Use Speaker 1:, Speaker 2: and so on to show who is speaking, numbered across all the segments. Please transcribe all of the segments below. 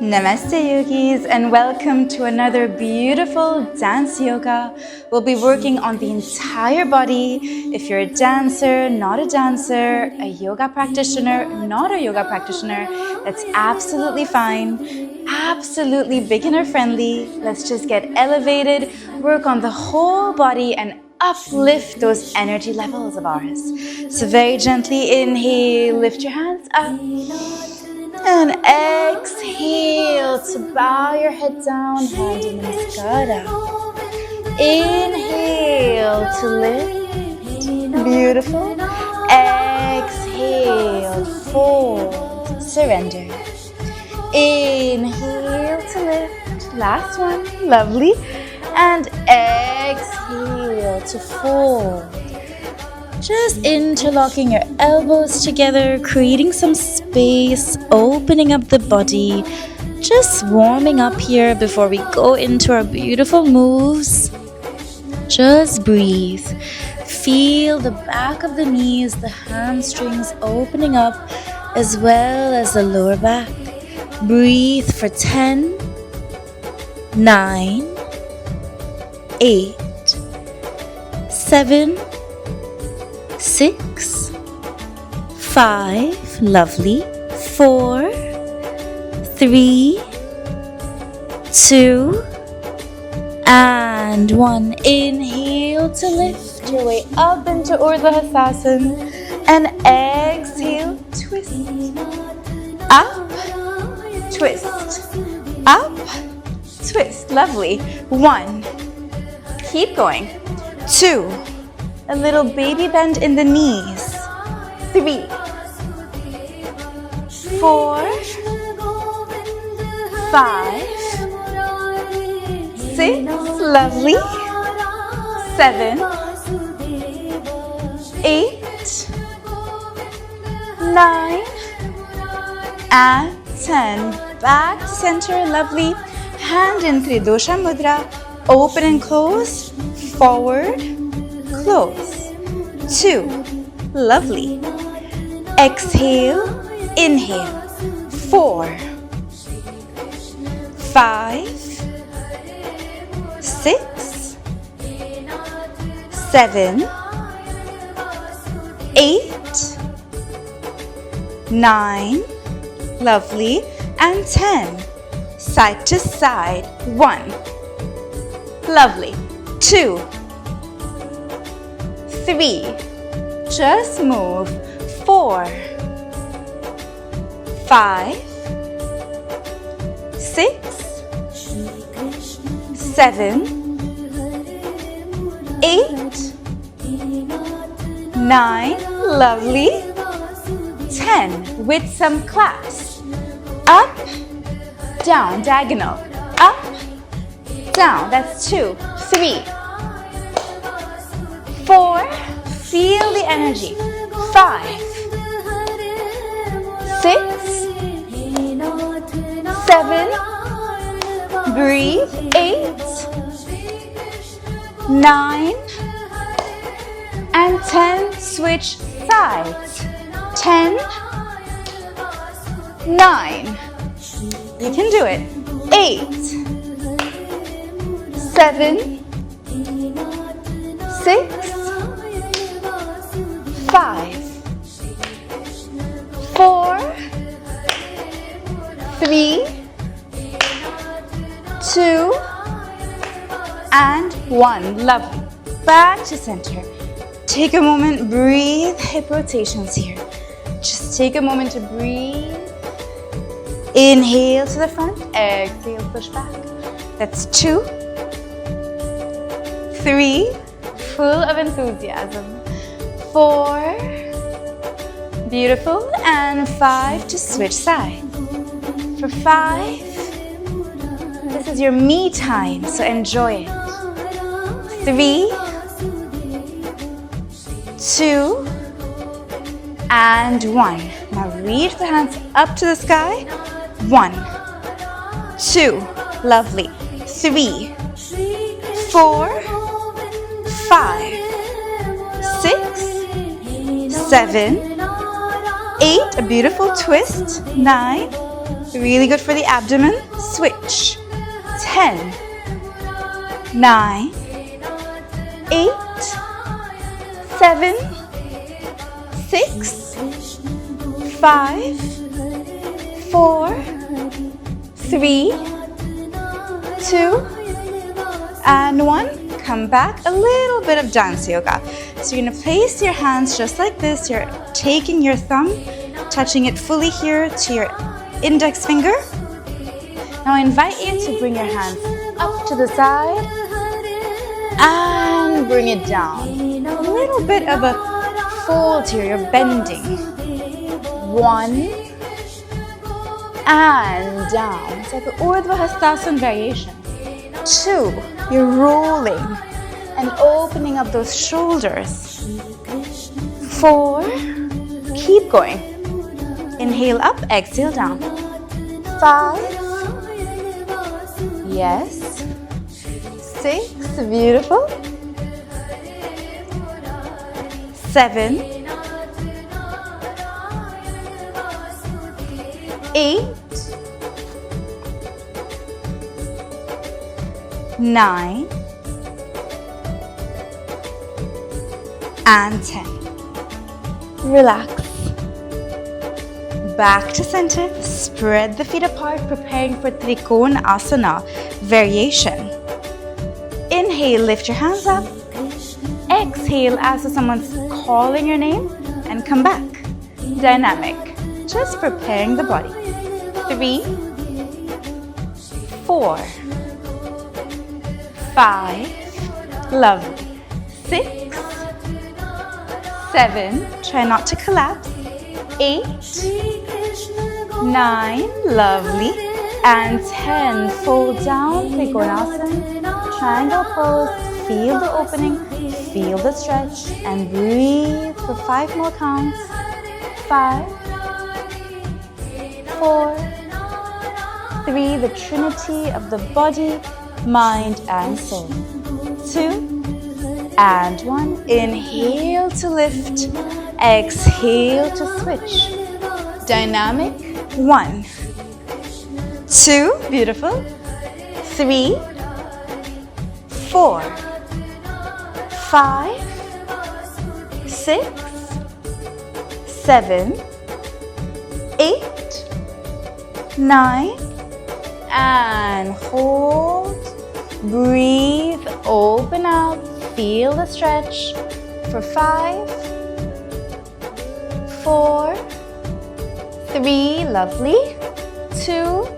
Speaker 1: Namaste yogis, and welcome to another beautiful dance yoga. We'll be working on the entire body. If you're a dancer, not a dancer, a yoga practitioner, not a yoga practitioner, that's absolutely fine. Absolutely beginner friendly. Let's just get elevated, work on the whole body and uplift those energy levels of ours. So very gently inhale, lift your hands up. And exhale to bow your head down, hand in Namaskara. Inhale to lift. Beautiful. Exhale, fold, surrender. Inhale to lift. Last one. Lovely. And exhale to fold. Just interlocking your elbows together, creating some space, opening up the body. Just warming up here before we go into our beautiful moves. Just breathe. Feel the back of the knees, the hamstrings opening up, as well as the lower back. Breathe for 10, 9, 8, 7, 6, 5, lovely, 4, 3, 2, and 1. Inhale to lift your way up into Urdhva Hasana, and exhale, twist, up, twist, up, twist, lovely. 1, keep going. 2, a little baby bend in the knees. 3, 4, 5, 6, lovely. 7, 8, 9, and 10. Back to center, lovely. Hand in Tridosha Mudra. Open and close. Forward. Close. 2, lovely. Exhale, inhale. 4, 5, 6, 7, 8, 9, lovely, and 10. Side to side. 1, lovely. 2, 3, just move. 4, 5, 6, 7, 8, 9, lovely, 10, with some claps. Up, down, diagonal. Up, down, that's 2, 3, 4, feel the energy. 5, 6, 7, breathe. 8, 9, and 10. Switch sides. 10, 9. You can do it. 8, 7, 6, 5, 4, 3, 2, and 1. Lovely. Back to center. Take a moment, breathe. Hip rotations here. Just take a moment to breathe. Inhale to the front. Exhale, push back. That's 2, 3, full of enthusiasm. 4, beautiful, and 5 to switch sides. For 5, this is your me time, so enjoy it. 3, 2, and 1. Now reach the hands up to the sky. 1, 2, lovely. 3, 4, 5, 6, 7, 8, a beautiful twist. 9, Really good for the abdomen. Switch. 10, 9, 8, 7, 6, 5, 4, 3, 2, and 1. Come back. A little bit of dance yoga. So you're going to place your hands just like this. You're taking your thumb, touching it fully here to your index finger. Now I invite you to bring your hands up to the side and bring it down. A little bit of a fold here. You're bending. 1 and down. It's like an Urdhva Hastasana variation. 2, you're rolling and opening up those shoulders. 4, keep going. Inhale up, exhale down. 5, yes. 6, beautiful. 7, 8, 9, and 10. Relax. Back to center. Spread the feet apart, preparing for Trikona Asana variation. Inhale, lift your hands up. Exhale as if someone's calling your name, and come back. Dynamic. Just preparing the body. 3, 4, 5, lovely. 6, 7, try not to collapse. 8, 9, lovely. And 10, fold down, Trikonasana, triangle pose. Feel the opening, feel the stretch, and breathe for 5 more counts. 5, 4, 3, the trinity of the body, mind, and soul. 2, and 1. Inhale to lift, exhale to switch. Dynamic. 1, 2, beautiful. 3, 4, 5, 6, 7, 8, 9, and hold. Breathe, open up, feel the stretch for 5, 4, 3, lovely, 2,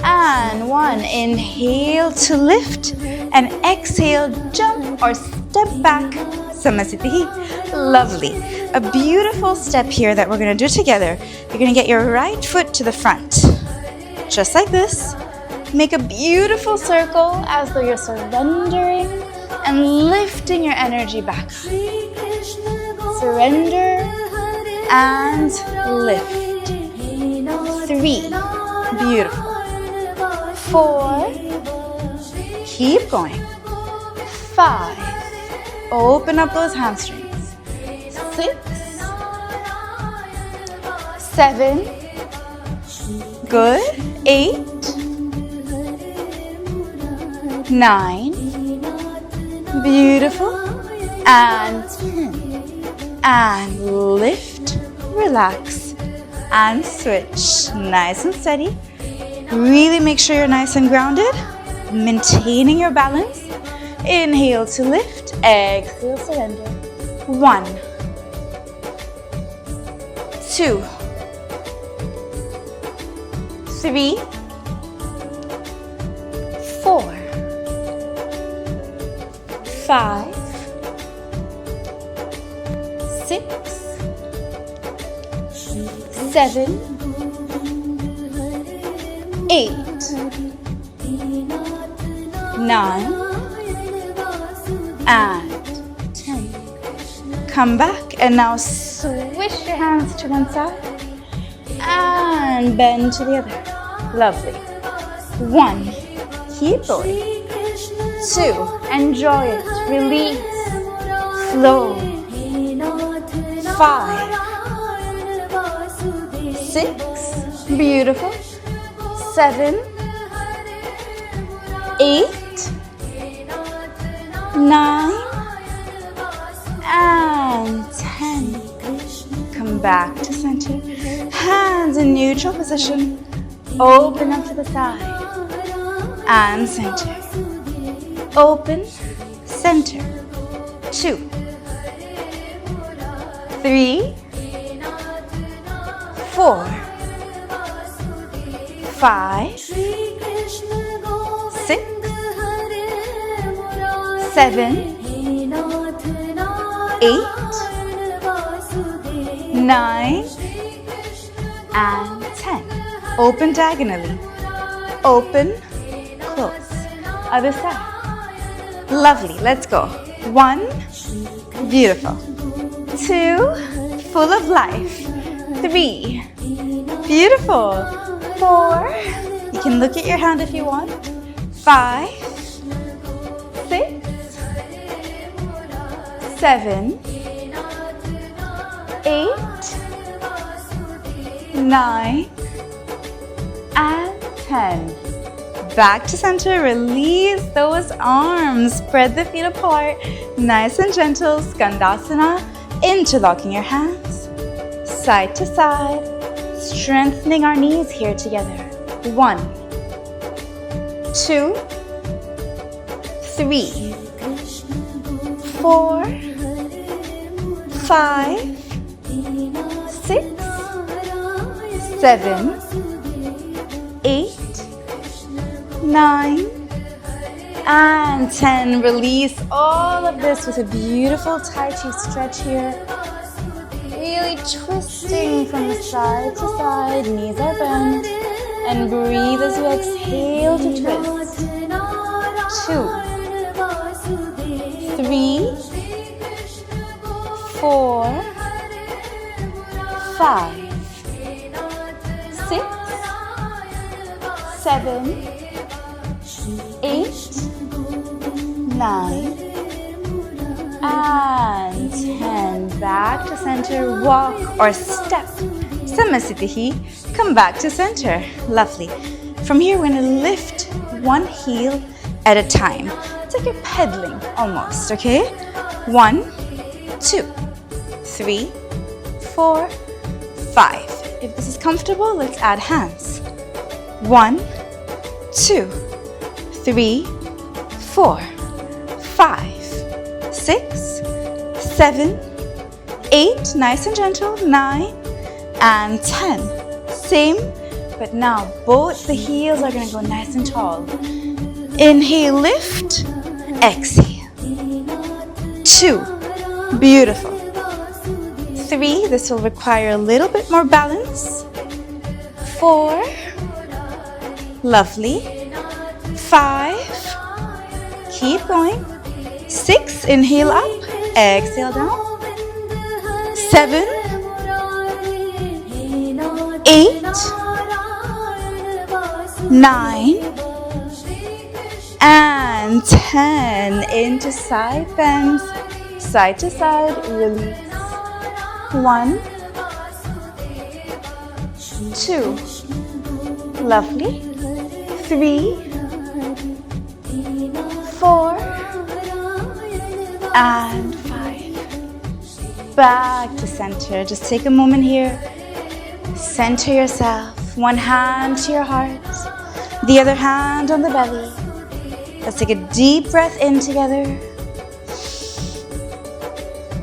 Speaker 1: and 1. Inhale to lift and exhale, jump or step back, Samasthiti. Lovely. A beautiful step here that we're going to do together. You're going to get your right foot to the front, just like this. Make a beautiful circle as though you're surrendering and lifting your energy back. Surrender and lift. 3, beautiful. 4, keep going. 5, open up those hamstrings. 6, 7, good. 8, 9, beautiful, and 10. And lift, relax, and switch. Nice and steady. Really make sure you're nice and grounded, maintaining your balance. Inhale to lift, exhale, surrender. 1, 2, 3, 4, 5, 6, 7, 8, 9, and 10. Come back and now swish your hands to one side and bend to the other. Lovely. 1, keep going. 2, enjoy it. Release. Flow. 5, 6, beautiful. 7, 8, 9, and 10. Come back to center. Hands in neutral position. Open up to the side. And center. Open, center. 2, 3, 4, 5, 6, 7, 8, 9, and 10. Open diagonally. Open, close. Other side. Lovely. Let's go. 1, beautiful. 2, full of life. 3, beautiful. 4, you can look at your hand if you want. 5, 6, 7, 8, 9, and 10. Back to center, release those arms. Spread the feet apart, nice and gentle. Skandasana, interlocking your hands. Side to side, strengthening our knees here together. 1, 2, 3, 4, 5, 6, 7, 8, 9, and 10. Release all of this with a beautiful Tai Chi stretch here. Really twisting from the side to side, knees are bent, and breathe as you exhale to twist. 2, 3, 4, 5, 6, 7, 8, 9, and 10. Back to center, walk or step. Samasthiti. Come back to center. Lovely. From here, we're going to lift one heel at a time. It's like you're pedaling almost, okay? 1, 2, 3, 4, 5. If this is comfortable, let's add hands. 1, 2, 3, 4, 5, 6, 7, 8, nice and gentle, 9, and 10. Same, but now both the heels are going to go nice and tall. Inhale, lift, exhale. 2, beautiful. 3, this will require a little bit more balance. 4, lovely. 5, keep going. 6, inhale up, exhale down. 7, 8, 9, and 10. Into side bends, side to side, release. 1, 2, lovely. 3, 4, and 5. Back to center. Just take a moment here. Center yourself. One hand to your heart, the other hand on the belly. Let's take a deep breath in together.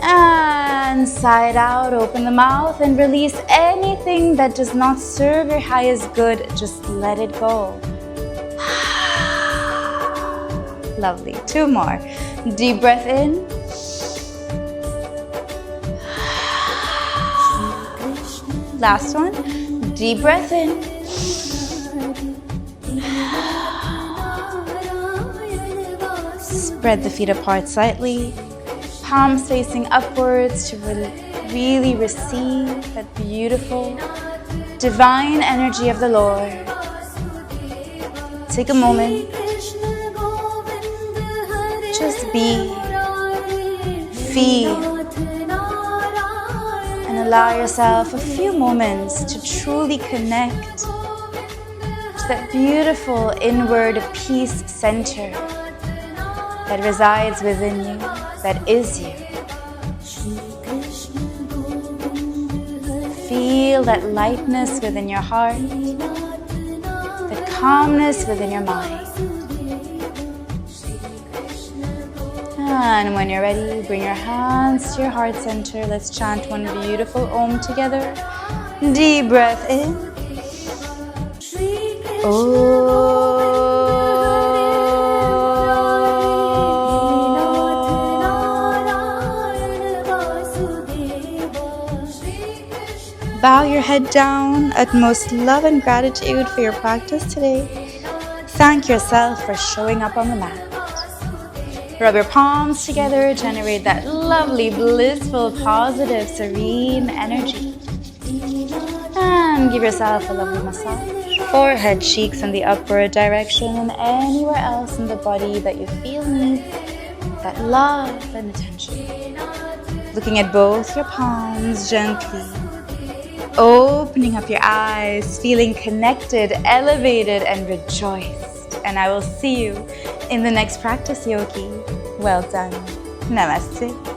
Speaker 1: And side out, open the mouth and release anything that does not serve your highest good. Just let it go. Lovely. 2 more. Deep breath in. Last one. Deep breath in. Spread the feet apart slightly. Palms facing upwards to really receive that beautiful divine energy of the Lord. Take a moment. Just be, feel, and allow yourself a few moments to truly connect to that beautiful inward peace center that resides within you, that is you. Feel that lightness within your heart, that calmness within your mind. And when you're ready, bring your hands to your heart center. Let's chant one beautiful Om together. Deep breath in. Bow your head down, utmost love and gratitude for your practice today. Thank yourself for showing up on the mat. Rub your palms together, generate that lovely, blissful, positive, serene energy. And give yourself a lovely massage. Forehead, cheeks in the upward direction, and anywhere else in the body that you feel needs that love and attention. Looking at both your palms gently. Opening up your eyes, feeling connected, elevated, and rejoiced. And I will see you in the next practice, yogi. Well done. Namaste.